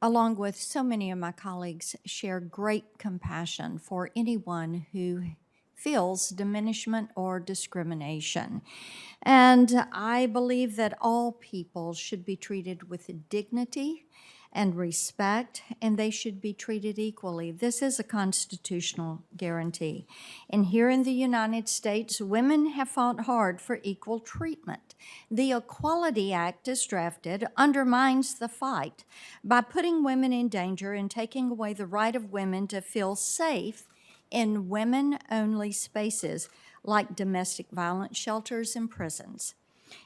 I, along with so many of my colleagues, share great compassion for anyone who feels diminishment or discrimination. And I believe that all people should be treated with dignity and respect, and they should be treated equally. This is a constitutional guarantee. And here in the United States, women have fought hard for equal treatment. The Equality Act, as drafted, undermines the fight by putting women in danger and taking away the right of women to feel safe in women-only spaces like domestic violence shelters and prisons.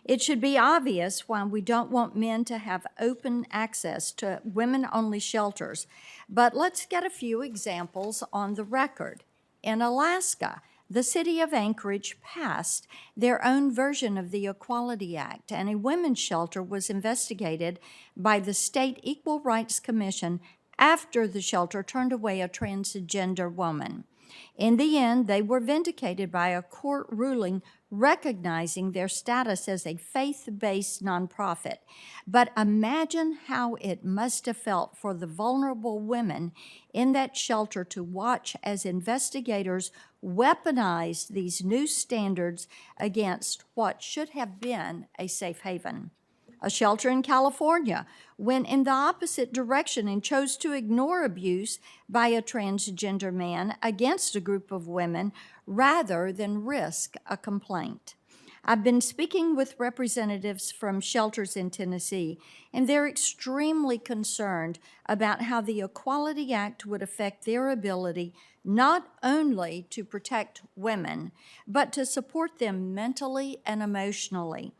It should be obvious why we don't want men to have open access to women-only shelters, but let's get a few examples on the record. In Alaska, the city of Anchorage passed their own version of the Equality Act, and a women's shelter was investigated by the State Equal Rights Commission after the shelter turned away a transgender woman. In the end, they were vindicated by a court ruling recognizing their status as a faith-based nonprofit. But imagine how it must have felt for the vulnerable women in that shelter to watch as investigators weaponized these new standards against what should have been a safe haven. A shelter in California went in the opposite direction and chose to ignore abuse by a transgender man against a group of women rather than risk a complaint. I've been speaking with representatives from shelters in Tennessee, and they're extremely concerned about how the Equality Act would affect their ability not only to protect women, but to support them mentally and emotionally.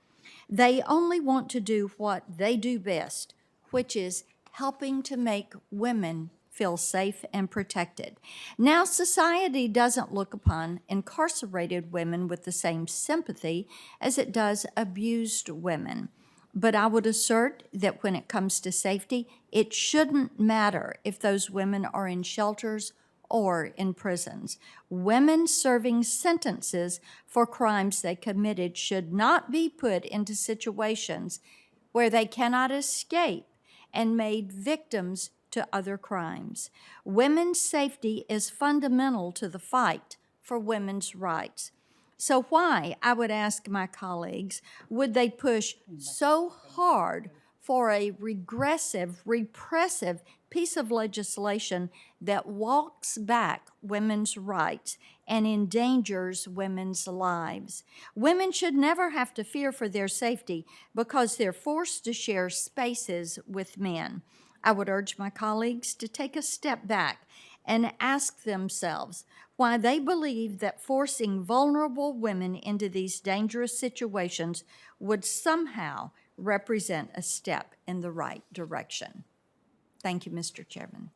They only want to do what they do best, which is helping to make women feel safe and protected. Now, society doesn't look upon incarcerated women with the same sympathy as it does abused women. But I would assert that when it comes to safety, it shouldn't matter if those women are in shelters or in prisons. Women serving sentences for crimes they committed should not be put into situations where they cannot escape and made victims to other crimes. Women's safety is fundamental to the fight for women's rights. So why, I would ask my colleagues, would they push so hard for a regressive, repressive piece of legislation that walks back women's rights and endangers women's lives? Women should never have to fear for their safety because they're forced to share spaces with men. I would urge my colleagues to take a step back and ask themselves why they believe that forcing vulnerable women into these dangerous situations would somehow represent a step in the right direction. Thank you, Mr. Chairman.